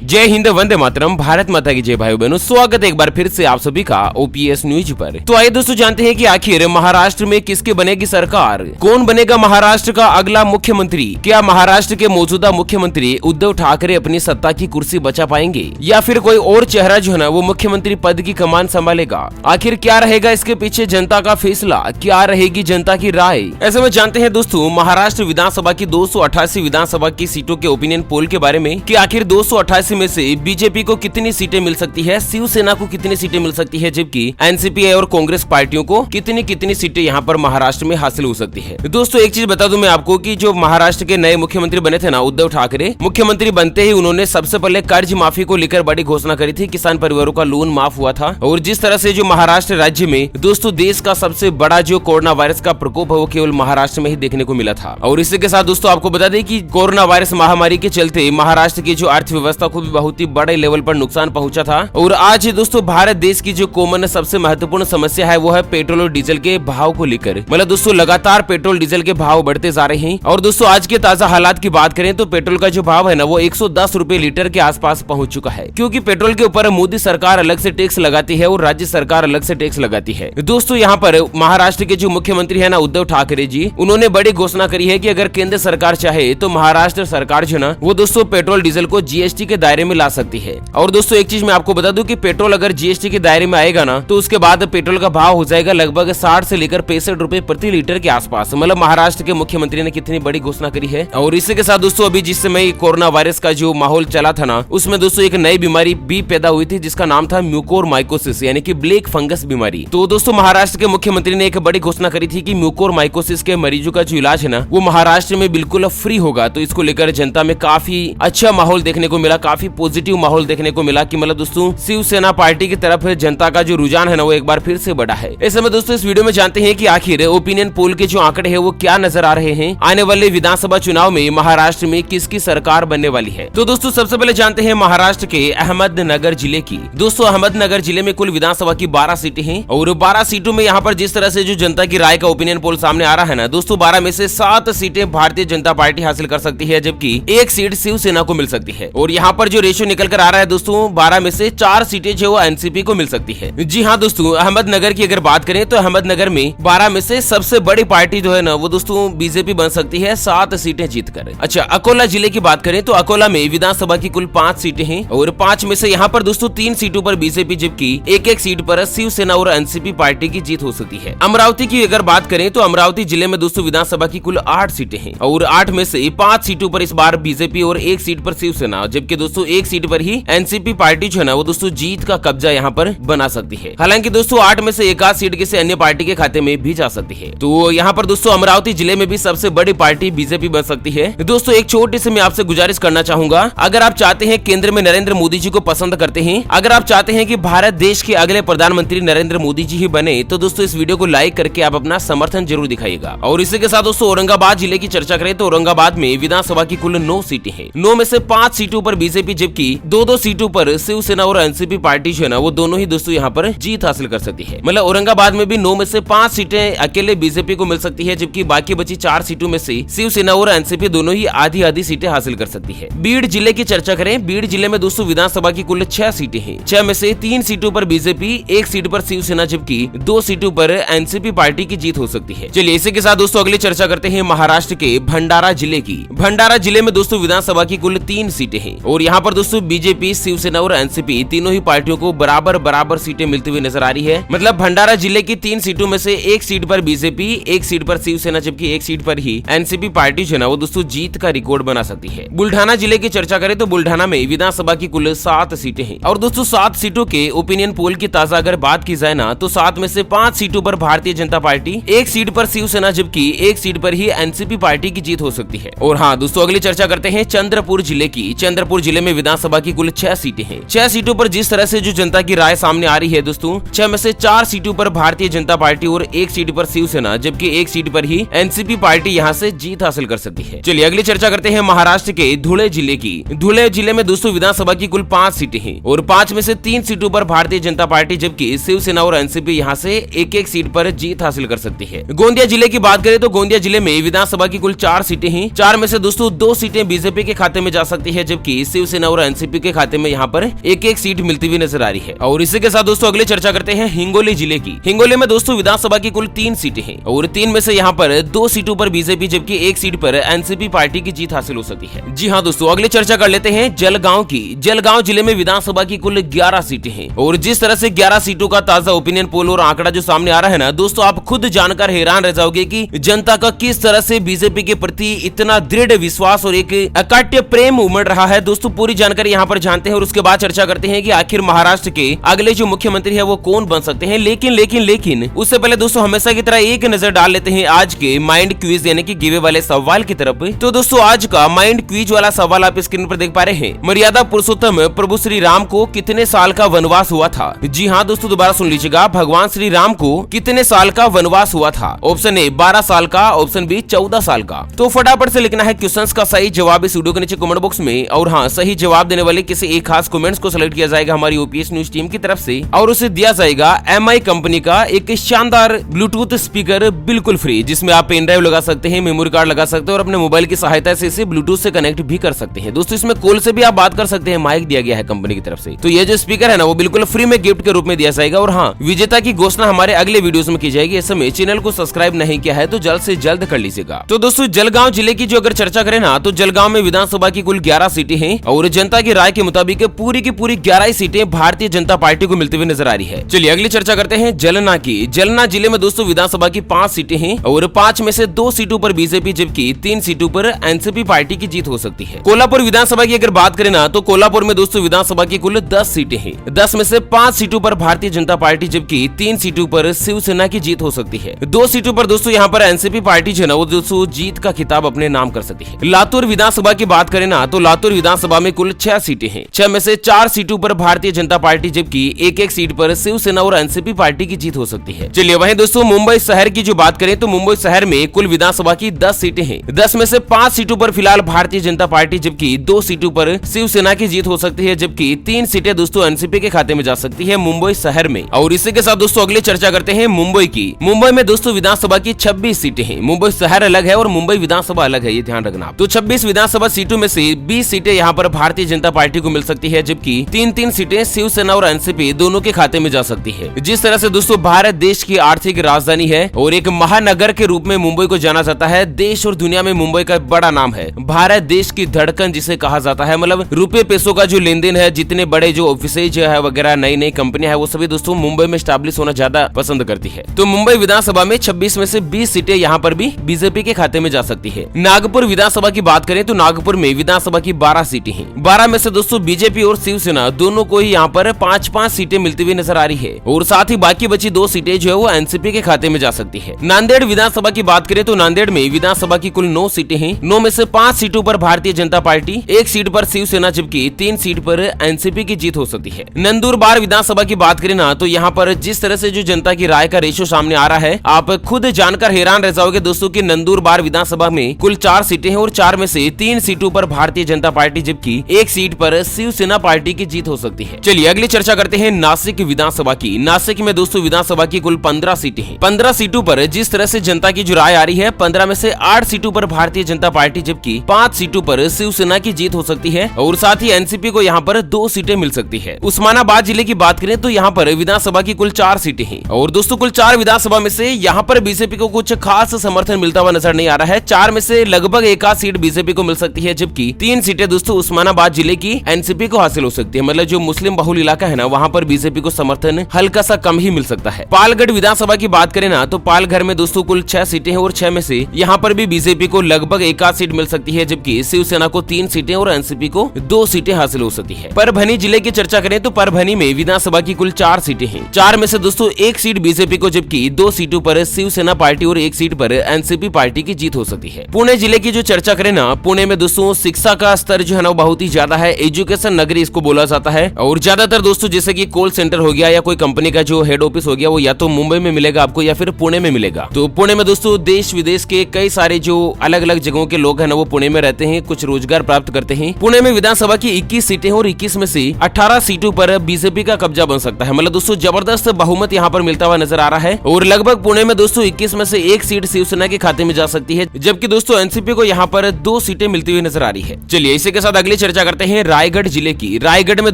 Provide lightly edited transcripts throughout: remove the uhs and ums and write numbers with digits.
जय हिंद, वंदे मातरम, भारत माता की जय। भाई बहनों, स्वागत है एक बार फिर से आप सभी का ओपीएस न्यूज पर। तो आइए दोस्तों जानते हैं कि आखिर महाराष्ट्र में किसकी बनेगी सरकार, कौन बनेगा महाराष्ट्र का अगला मुख्यमंत्री। क्या महाराष्ट्र के मौजूदा मुख्यमंत्री उद्धव ठाकरे अपनी सत्ता की कुर्सी बचा पाएंगे या फिर कोई और चेहरा जो है ना वो मुख्यमंत्री पद की कमान संभालेगा। आखिर क्या रहेगा इसके पीछे जनता का फैसला, क्या रहेगी जनता की राय। ऐसे में जानते हैं दोस्तों महाराष्ट्र विधानसभा की 288 विधानसभा की सीटों के ओपिनियन पोल के बारे में कि आखिर 288 में से बीजेपी को कितनी सीटें मिल सकती है, शिवसेना को कितनी सीटें मिल सकती है, जबकि एनसीपी और कांग्रेस पार्टियों को कितनी सीटें यहाँ पर महाराष्ट्र में हासिल हो सकती है। दोस्तों एक चीज बता दूं मैं आपको कि जो महाराष्ट्र के नए मुख्यमंत्री बने थे ना उद्धव ठाकरे, मुख्यमंत्री बनते ही उन्होंने सबसे पहले कर्ज माफी को लेकर बड़ी घोषणा करी थी। किसान परिवारों का लोन माफ हुआ था और जिस तरह से जो महाराष्ट्र राज्य में दोस्तों देश का सबसे बड़ा जो कोरोना वायरस का प्रकोप है वो केवल महाराष्ट्र में ही देखने को मिला था। और इसी के साथ दोस्तों आपको बता दें कि कोरोना वायरस महामारी के चलते महाराष्ट्र की जो अर्थव्यवस्था को भी बहुत ही बड़े लेवल पर नुकसान पहुंचा था। और आज दोस्तों भारत देश की जो कॉमन सबसे महत्वपूर्ण समस्या है वो है पेट्रोल और डीजल के भाव को लेकर। मतलब दोस्तों लगातार पेट्रोल डीजल के भाव बढ़ते जा रहे हैं। और दोस्तों आज के ताजा हालात की बात करें तो पेट्रोल का जो भाव है ना वो 110 रुपए लीटर के आसपास पहुंच चुका है, क्योंकि पेट्रोल के ऊपर मोदी सरकार अलग से टैक्स लगाती है और राज्य सरकार अलग से टैक्स लगाती है। दोस्तों यहाँ पर महाराष्ट्र के जो मुख्यमंत्री है ना उद्धव ठाकरे जी, उन्होंने बड़ी घोषणा करी है कि अगर केंद्र सरकार चाहे तो महाराष्ट्र सरकार जो ना वो दोस्तों पेट्रोल डीजल को जीएसटी के दायरे में ला सकती है। और दोस्तों एक चीज मैं आपको बता दूं कि पेट्रोल अगर जीएसटी के दायरे में आएगा ना तो उसके बाद पेट्रोल का भाव हो जाएगा लगभग 60 से लेकर 65 रुपए प्रति लीटर के आसपास। मतलब महाराष्ट्र के मुख्यमंत्री ने कितनी बड़ी घोषणा करी है। और इसी के साथ दोस्तों अभी जिस समय कोरोना वायरस का जो माहौल चला था ना उसमें दोस्तों एक नई बीमारी भी पैदा हुई थी जिसका नाम था म्यूकोरमाइकोसिस यानी कि ब्लैक फंगस बीमारी। तो दोस्तों महाराष्ट्र के मुख्यमंत्री ने एक बड़ी घोषणा करी थी कि म्यूकोरमाइकोसिस के मरीजों का जो इलाज है ना वो महाराष्ट्र में बिल्कुल फ्री होगा। तो इसको लेकर जनता में काफी अच्छा माहौल देखने को मिला, काफी पॉजिटिव माहौल देखने को मिला कि मतलब दोस्तों शिवसेना पार्टी की तरफ जनता का जो रुझान है ना वो एक बार फिर से बढ़ा है। ऐसे में दोस्तों इस वीडियो में जानते हैं कि आखिर ओपिनियन पोल के जो आंकड़े हैं वो क्या नजर आ रहे हैं, आने वाले विधानसभा चुनाव में महाराष्ट्र में किसकी सरकार बनने वाली है। तो दोस्तों सबसे पहले जानते हैं महाराष्ट्र के अहमदनगर जिले की। दोस्तों अहमदनगर जिले में कुल विधानसभा की 12 सीटें हैं और 12 सीटों में यहाँ पर जिस तरह से जो जनता की राय का ओपिनियन पोल सामने आ रहा है ना दोस्तों 12 में से 7 सीटें भारतीय जनता पार्टी हासिल कर सकती है, जबकि 1 सीट शिवसेना को मिल सकती है। और यहाँ पर जो रेशियो निकल कर आ रहा है दोस्तों 12 में से 4 सीटें जो एनसीपी को मिल सकती है। जी हाँ दोस्तों अहमदनगर की अगर बात करें तो अहमदनगर में 12 में से सबसे बड़ी पार्टी जो है ना वो दोस्तों बीजेपी बन सकती है 7 सीटें जीतकर। अच्छा अकोला जिले की बात करें तो अकोला में विधानसभा की कुल 5 सीटें हैं और 5 में से यहाँ पर दोस्तों 3 सीटों पर बीजेपी जबकि एक सीट पर शिवसेना और एनसीपी पार्टी की जीत हो सकती है। अमरावती की अगर बात करें तो अमरावती जिले में दोस्तों विधानसभा की कुल 8 सीटें हैं और 8 में से 5 सीटों पर इस बार बीजेपी और 1 सीट पर शिवसेना, जबकि दोस्तों 1 सीट पर ही एनसीपी पार्टी जो है ना वो दोस्तों जीत का कब्जा यहाँ पर बना सकती है। हालांकि दोस्तों 8 में से 1 सीट किसी अन्य पार्टी के खाते में भी जा सकती है। तो यहाँ पर दोस्तों अमरावती जिले में भी सबसे बड़ी पार्टी बीजेपी बन सकती है। दोस्तों एक छोटी सी मैं आपसे गुजारिश करना चाहूंगा, अगर आप चाहते हैं केंद्र में नरेंद्र मोदी जी को पसंद करते हैं, अगर आप चाहते हैं कि भारत देश के अगले प्रधानमंत्री नरेंद्र मोदी जी ही बने तो दोस्तों इस वीडियो को लाइक करके आप अपना समर्थन जरूर दिखाइएगा। और इसी के साथ दोस्तों औरंगाबाद जिले की चर्चा करें तो औरंगाबाद में विधानसभा की कुल 9 सीटें हैं। 9 में से 5 सीटों पर बीजेपी जबकि 2 सीटों पर शिवसेना और एनसीपी पार्टी जो है ना वो दोनों ही दोस्तों यहाँ पर जीत हासिल कर सकती है। मतलब औरंगाबाद में भी 9 में से 5 सीटें अकेले बीजेपी को मिल सकती है, जबकि बाकी बची 4 सीटों में से शिवसेना और एनसीपी दोनों ही आधी सीटें हासिल कर सकती है। बीड़ जिले की चर्चा करें, बीड़ जिले में दोस्तों विधानसभा की कुल 6 सीटें हैं। 6 में से 3 सीटों पर बीजेपी, 1 सीट पर शिवसेना जबकि 2 सीटों पर एनसीपी पार्टी की जीत हो सकती है। चलिए इसी के साथ दोस्तों अगली चर्चा करते हैं महाराष्ट्र के भंडारा जिले की। भंडारा जिले में दोस्तों विधानसभा की कुल 3 सीटें हैं और यहाँ पर दोस्तों बीजेपी, शिवसेना और एनसीपी तीनों ही पार्टियों को बराबर सीटें मिलती हुई नजर आ रही है। मतलब भंडारा जिले की 3 सीटों में से 1 सीट पर बीजेपी, 1 सीट पर शिवसेना जबकि 1 सीट पर ही एनसीपी पार्टी जो है ना वो दोस्तों जीत का रिकॉर्ड बना सकती है। बुल्ढाना जिले की चर्चा करें तो बुल्ढाना में विधानसभा की कुल 7 सीटें हैं और दोस्तों 7 सीटों के ओपिनियन पोल की ताजा अगर बात की जाए ना तो 7 में से 5 सीटों पर भारतीय जनता पार्टी, 1 सीट पर शिवसेना जबकि 1 सीट पर ही एनसीपी पार्टी की जीत हो सकती है। और हाँ दोस्तों अगली चर्चा करते हैं चंद्रपुर जिले की। चंद्रपुर जिले में विधानसभा की कुल 6 सीटें हैं। 6 सीटों पर जिस तरह से जो जनता की राय सामने आ रही है दोस्तों 6 में से 4 सीटों पर भारतीय जनता पार्टी और 1 सीट पर शिवसेना जबकि 1 सीट पर ही एनसीपी पार्टी यहाँ से जीत हासिल कर सकती है। चलिए अगली चर्चा करते हैं महाराष्ट्र के धुले जिले की। धुले जिले में दोस्तों विधानसभा की कुल 5 सीटें हैं और 5 में से 3 सीटों पर भारतीय जनता पार्टी जबकि शिवसेना और एनसीपी यहाँ से 1 सीट पर जीत हासिल कर सकती है। गोंदिया जिले की बात करें तो गोंदिया जिले में विधानसभा की कुल 4 सीटें हैं। 4 में से दोस्तों 2 सीटें बीजेपी के खाते में जा सकती है जबकि शिवसेना शिवसेना और एनसीपी के खाते में यहाँ पर एक एक सीट मिलती हुई नजर आ रही है। और इसी के साथ दोस्तों अगले चर्चा करते हैं हिंगोली जिले की। हिंगोली में दोस्तों विधानसभा की कुल 3 सीटें हैं और 3 में से यहाँ पर 2 सीटों पर बीजेपी जबकि 1 सीट पर एनसीपी पार्टी की जीत हासिल हो सकती है। जी हाँ दोस्तों, अगले चर्चा कर लेते हैं जलगांव की। जलगांव जिले में विधानसभा की कुल 11 सीटें हैं और जिस तरह से 11 सीटों का ताजा ओपिनियन पोल और आंकड़ा जो सामने आ रहा है ना दोस्तों, आप खुद जानकर हैरान रह जाओगे कि जनता का किस तरह से बीजेपी के प्रति इतना दृढ़ विश्वास और एक अकाट्य प्रेम उमड़ रहा है। दोस्तों पूरी जानकारी यहाँ पर जानते हैं और उसके बाद चर्चा करते हैं कि आखिर महाराष्ट्र के अगले जो मुख्यमंत्री है वो कौन बन सकते हैं। लेकिन उससे पहले दोस्तों हमेशा की तरह एक नजर डाल लेते हैं आज के माइंड क्विज यानी कि गिवे वाले सवाल की तरफ। तो दोस्तों आज का माइंड क्विज वाला सवाल आप स्क्रीन पर देख पा रहे हैं। मर्यादा पुरुषोत्तम प्रभु श्री राम को कितने साल का वनवास हुआ था? जी हाँ दोस्तों, दोबारा सुन लीजिएगा, भगवान श्री राम को कितने साल का वनवास हुआ था? ऑप्शन ए 12 साल का, ऑप्शन बी 14 साल का। तो फटाफट से लिखना है क्वेश्चंस का सही जवाब इस वीडियो के नीचे कमेंट बॉक्स में। और हाँ, सही जवाब देने वाले किसी एक खास कमेंट्स को सिलेक्ट किया जाएगा हमारी ओपीएस न्यूज टीम की तरफ से और उसे दिया जाएगा एमआई कंपनी का एक शानदार ब्लूटूथ स्पीकर बिल्कुल फ्री, जिसमें आप पेन ड्राइव लगा सकते हैं, मेमोरी कार्ड लगा सकते हैं और अपने मोबाइल की सहायता से इसे ब्लूटूथ से कनेक्ट भी कर सकते हैं। दोस्तों इसमें कॉल से भी आप बात कर सकते हैं, माइक दिया गया है कंपनी की तरफ से। तो ये जो स्पीकर है ना वो बिल्कुल फ्री में गिफ्ट के रूप में दिया जाएगा। और हाँ, विजेता की घोषणा हमारे अगले वीडियोस में की जाएगी। इस समय चैनल को सब्सक्राइब नहीं किया है तो जल्द से जल्द कर लीजिएगा। तो दोस्तों जलगांव जिले की जो अगर चर्चा करें ना तो जलगांव में विधानसभा की कुल 11 सीटें हैं और जनता की राय के मुताबिक पूरी की पूरी 11 सीटें भारतीय जनता पार्टी को मिलती हुई नजर आ रही है। चलिए अगली चर्चा करते हैं जलना की। जलना जिले में दोस्तों विधानसभा की 5 सीटें हैं और 5 में से 2 सीटों पर बीजेपी जबकि 3 सीटों पर एनसीपी पार्टी की जीत हो सकती है। कोल्हापुर विधानसभा की अगर बात करें ना तो कोल्हापुर में दोस्तों विधानसभा की कुल 10 सीटें हैं। 10 में से 5 सीटों पर भारतीय जनता पार्टी जबकि 3 सीटों पर शिवसेना की जीत हो सकती है। 2 सीटों पर दोस्तों यहाँ पर एनसीपी पार्टी जो है ना वो दोस्तों जीत का खिताब अपने नाम कर सकती है। लातूर विधानसभा की बात करें ना तो लातूर विधानसभा में कुल 6 सीटें हैं। 6 में से 4 सीटों पर भारतीय जनता पार्टी जबकि एक सीट पर शिवसेना और एनसीपी पार्टी की जीत हो सकती है। चलिए वहीं दोस्तों मुंबई शहर की जो बात करें तो मुंबई शहर में कुल विधानसभा की 10 सीटें हैं। 10 में से 5 सीटों पर फिलहाल भारतीय जनता पार्टी जबकि 2 सीटों पर शिवसेना की जीत हो सकती है जबकि 3 सीटें दोस्तों एनसीपी के खाते में जा सकती है मुंबई शहर में। और इसी के साथ दोस्तों अगली चर्चा करते हैं मुंबई की। मुंबई में दोस्तों विधानसभा की 26 सीटें हैं। मुंबई शहर अलग है और मुंबई विधानसभा अलग है, ये ध्यान रखना। तो 26 विधानसभा सीटों में से 20 सीटें यहाँ पर भारतीय जनता पार्टी को मिल सकती है जबकि 3 सीटें शिवसेना और एनसीपी दोनों के खाते में जा सकती है। जिस तरह से दोस्तों भारत देश की आर्थिक राजधानी है और एक महानगर के रूप में मुंबई को जाना जाता है। देश और दुनिया में मुंबई का बड़ा नाम है। भारत देश की धड़कन जिसे कहा जाता है, मतलब रुपए पैसों का जो लेन देन है, जितने बड़े जो ऑफिसेज है वगैरह नई नई कंपनियां है वो सभी दोस्तों मुंबई में स्टैब्लिश होना ज्यादा पसंद करती है। तो मुंबई विधानसभा में 26 में से 20 सीटें यहाँ पर भी बीजेपी के खाते में जा सकती है। नागपुर विधानसभा की बात करें तो नागपुर में विधानसभा की 12 सीटें हैं। 12 में से दोस्तों बीजेपी और शिवसेना दोनों को ही यहाँ पर 5-5 सीटें मिलती हुई नजर आ रही है और साथ ही बाकी बची 2 सीटें जो है वो एनसीपी के खाते में जा सकती है। नांदेड़ विधानसभा की बात करें तो नांदेड़ में विधानसभा की कुल 9 सीटें हैं। 9 में से 5 सीटों पर भारतीय जनता पार्टी, 1 सीट पर शिवसेना जबकि 3 सीट पर एनसीपी की जीत हो सकती है। नंदुरबार विधानसभा की बात करें ना तो यहाँ पर जिस तरह से जो जनता की राय का रेशो सामने आ रहा है, आप खुद जानकर हैरान रह जाओगे दोस्तों की नंदुरबार विधानसभा में कुल 4 सीटें हैं और 4 में से 3 सीटों पर भारतीय जनता पार्टी जबकि 1 सीट पर शिवसेना पार्टी की जीत हो सकती है। चलिए अगली चर्चा करते हैं नासिक विधानसभा की। नासिक में दोस्तों विधानसभा की कुल 15 सीटें हैं। 15 सीटों पर जिस तरह से जनता की जो राय आ रही है, 15 में से 8 सीटों पर भारतीय जनता पार्टी जबकि 5 सीटों पर शिवसेना की जीत हो सकती है और साथ ही एनसीपी को यहाँ पर 2 सीटें मिल सकती है। उस्मानाबाद जिले की बात करें तो यहाँ पर विधानसभा की कुल 4 सीटें हैं और दोस्तों कुल 4 विधानसभा में से यहाँ पर बीजेपी को कुछ खास समर्थन मिलता हुआ नजर नहीं आ रहा है। 4 में से लगभग 1 सीट बीजेपी को मिल सकती है जबकि 3 सीटें दोस्तों उस्मानाबाद जिले की एनसीपी को हासिल हो सकती है। मतलब जो मुस्लिम बहुल इलाका है ना वहाँ पर बीजेपी को समर्थन हल्का सा कम ही मिल सकता है। पालगढ़ विधानसभा की बात करें ना तो पालघर में दोस्तों कुल 6 सीटें हैं और 6 में से यहाँ पर भी बीजेपी को लगभग 1 सीट मिल सकती है जबकि शिवसेना को 3 सीटें और एनसीपी को 2 सीटें हासिल हो सकती है। परभनी जिले की चर्चा करें तो परभनी में विधानसभा की कुल 4 सीटें हैं। 4 में से दोस्तों 1 सीट बीजेपी को जबकि 2 सीटों पर शिवसेना पार्टी और 1 सीट पर एनसीपी पार्टी की जीत हो सकती है। पुणे जिले की जो चर्चा करें ना, पुणे में दोस्तों शिक्षा का स्तर जो है ना बहुत ही ज्यादा है। एजुकेशन नगरी इसको बोला जाता है और ज्यादातर दोस्तों जैसे कि कॉल सेंटर हो गया या कोई कंपनी का जो हेड ऑफिस हो गया वो या तो मुंबई में मिलेगा आपको या फिर पुणे में मिलेगा। तो पुणे में दोस्तों देश विदेश के कई सारे जो अलग अलग जगहों के लोग हैं ना वो पुणे में रहते हैं, कुछ रोजगार प्राप्त करते हैं। पुणे में विधानसभा की 21 सीटें और 21 में से 18 सीटों पर बीजेपी का कब्जा बन सकता है। मतलब दोस्तों जबरदस्त बहुमत यहाँ पर मिलता हुआ नजर आ रहा है और लगभग पुणे में दोस्तों 21 में से 1 सीट शिवसेना के खाते में जा सकती है जबकि दोस्तों एनसीपी को यहाँ पर 2 सीटें मिलती हुई नजर आ रही है। चलिए इसी के साथ अगली चर्चा करते हैं रायगढ़ जिले की। रायगढ़ में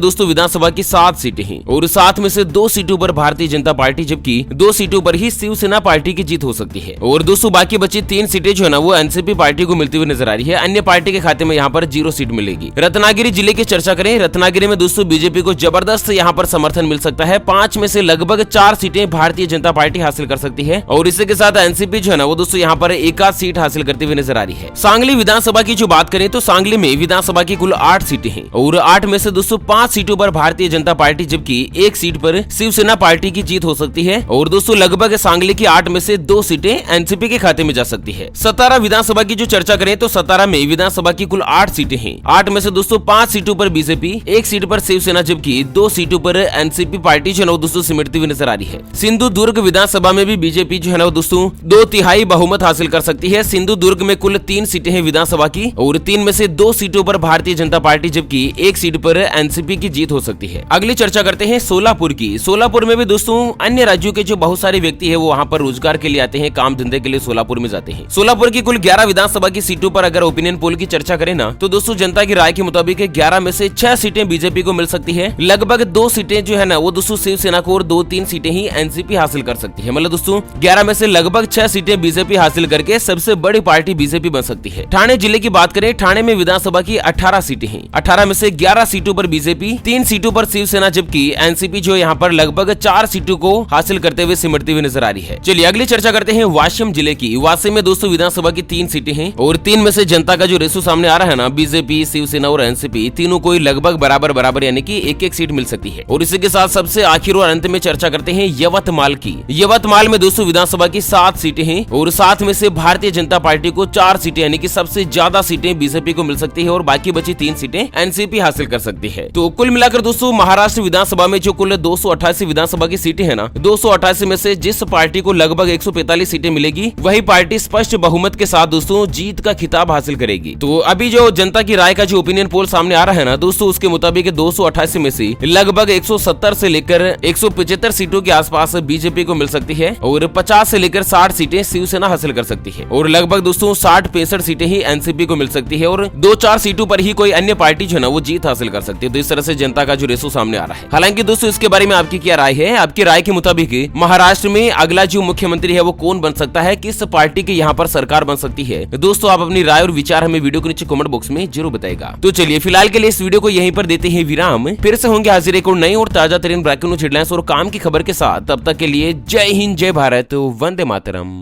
दोस्तों विधानसभा की 7 सीटें हैं और 7 में से 2 सीटों पर भारतीय जनता पार्टी जबकि 2 सीटों पर ही शिवसेना पार्टी की जीत हो सकती है और दोस्तों बाकी बची 3 सीटें जो है ना वो एनसीपी पार्टी को मिलती हुई नजर आ रही है। अन्य पार्टी के खाते में यहाँ पर 0 सीट मिलेगी। रत्नागिरी जिले की चर्चा करें, रत्नागिरी में दोस्तों बीजेपी को जबरदस्त यहाँ पर समर्थन मिल सकता है। 5 में से लगभग 4 सीटें भारतीय जनता पार्टी हासिल कर सकती है और इसी के साथ एनसीपी जो है ना वो दोस्तों यहाँ पर एक आध सीट हासिल करती हुई नजर आ रही है। सांगली विधानसभा की जो बात करें तो सांगली में विधानसभा की कुल 8 सीटें हैं और 8 में से दोस्तों 5 सीटों पर भारतीय जनता पार्टी जबकि 1 सीट पर शिवसेना पार्टी की जीत हो सकती है और दोस्तों लगभग सांगली की 8 में से 2 सीटें एनसीपी के खाते में जा सकती है। सतारा विधानसभा की जो चर्चा करें तो सतारा में विधानसभा की कुल 8 सीटें हैं। 8 में से दोस्तों 5 सीटों पर बीजेपी, 1 सीट पर शिवसेना जबकि 2 सीटों पर एनसीपी पार्टी जो है ना दोस्तों सिमटती हुई नजर आ रही है। सिंधु दुर्ग विधानसभा में भी बीजेपी जो है ना दोस्तों 2/3 बहुमत हासिल कर सकती है। सिंधु दुर्ग में कुल 3 सीटें हैं विधानसभा की और 3 में से 2 सीटों पर भारतीय जनता पार्टी जबकि 1 सीट पर एनसीपी की जीत हो सकती है। अगली चर्चा करते हैं सोलापुर की। सोलापुर में भी दोस्तों अन्य राज्यों के जो बहुत सारे व्यक्ति है वो वहाँ पर रोजगार के लिए आते हैं, काम धंधे के लिए सोलापुर में जाते हैं। सोलापुर की कुल 11 विधानसभा की सीटों पर अगर ओपिनियन पोल की चर्चा करें ना तो दोस्तों जनता की राय के मुताबिक 11 में से 6 सीटें बीजेपी को मिल सकती है। लगभग 2 सीटें जो है ना वो दोस्तों शिवसेना को और 2-3 सीटें ही एनसीपी हासिल कर सकती है। मतलब दोस्तों 11 में से लगभग 6 सीटें बीजेपी हासिल करके सबसे बड़ी पार्टी बीजेपी बन सकती है। ठाणे जिले की बात करें, ठाणे में विधानसभा की 18 सीटें हैं। 18 में से 11 सीटों पर बीजेपी, 3 सीटों पर शिवसेना जबकि एनसीपी जो यहाँ पर लगभग 4 सीटों को हासिल करते हुए सिमटती हुई नजर आ रही है। चलिए अगली चर्चा करते हैं वाशिम जिले की। वाशिम में दोस्तों विधानसभा की 3 सीटें हैं और 3 में से जनता का जो रेशो सामने आ रहा है ना बीजेपी, शिवसेना और एनसीपी तीनों को लगभग बराबर यानी कि 1-1 सीट मिल सकती है। और इसी के साथ सबसे आखिर और अंत में चर्चा करते हैं यवतमाल की। यवतमाल में दोस्तों विधानसभा की 7 सीटें हैं और 7 में से भारतीय जनता पार्टी को 4 सीटें यानी कि सबसे ज्यादा सीटें बीजेपी को मिल सकती है और बाकी बची 3 सीटें एनसीपी हासिल कर सकती है। तो कुल मिलाकर दोस्तों महाराष्ट्र विधानसभा में जो कुल 288 विधानसभा की सीटें हैं ना 288 में से जिस पार्टी को लगभग 145 सीटें मिलेगी वही पार्टी स्पष्ट बहुमत के साथ दोस्तों जीत का खिताब हासिल करेगी। तो अभी जो जनता की राय का जो ओपिनियन पोल सामने आ रहा है ना दोस्तों उसके मुताबिक 288 में से लगभग 170 से लेकर 175 सीटों के आसपास बीजेपी को मिल सकती है और 50 से लेकर 60 सीटें शिवसेना हासिल कर सकती है और लगभग दोस्तों 60-65 सीटें ही एनसीपी को मिल सकती है और 2-4 सीटों पर ही कोई अन्य पार्टी जो है ना वो जीत हासिल कर सकती है। तो इस तरह से जनता का जो रेशो सामने आ रहा है। हालांकि दोस्तों इसके बारे में आपकी क्या राय है? आपकी राय के मुताबिक महाराष्ट्र में अगला जो मुख्यमंत्री है वो कौन बन सकता है, किस पार्टी की यहाँ पर सरकार बन सकती है? दोस्तों आप अपनी राय और विचार हमें वीडियो के नीचे कमेंट बॉक्स में जरूर बताएगा। तो चलिए फिलहाल के लिए इस वीडियो को यहीं पर देते हैं विराम। फिर से होंगे हाजिर एक और नई और ताजा तरीन ब्रेकिंग न्यूज हेडलाइंस और काम की खबर के साथ। तब तक के लिए जय हिंद, जय भारत, वंदे मातरम।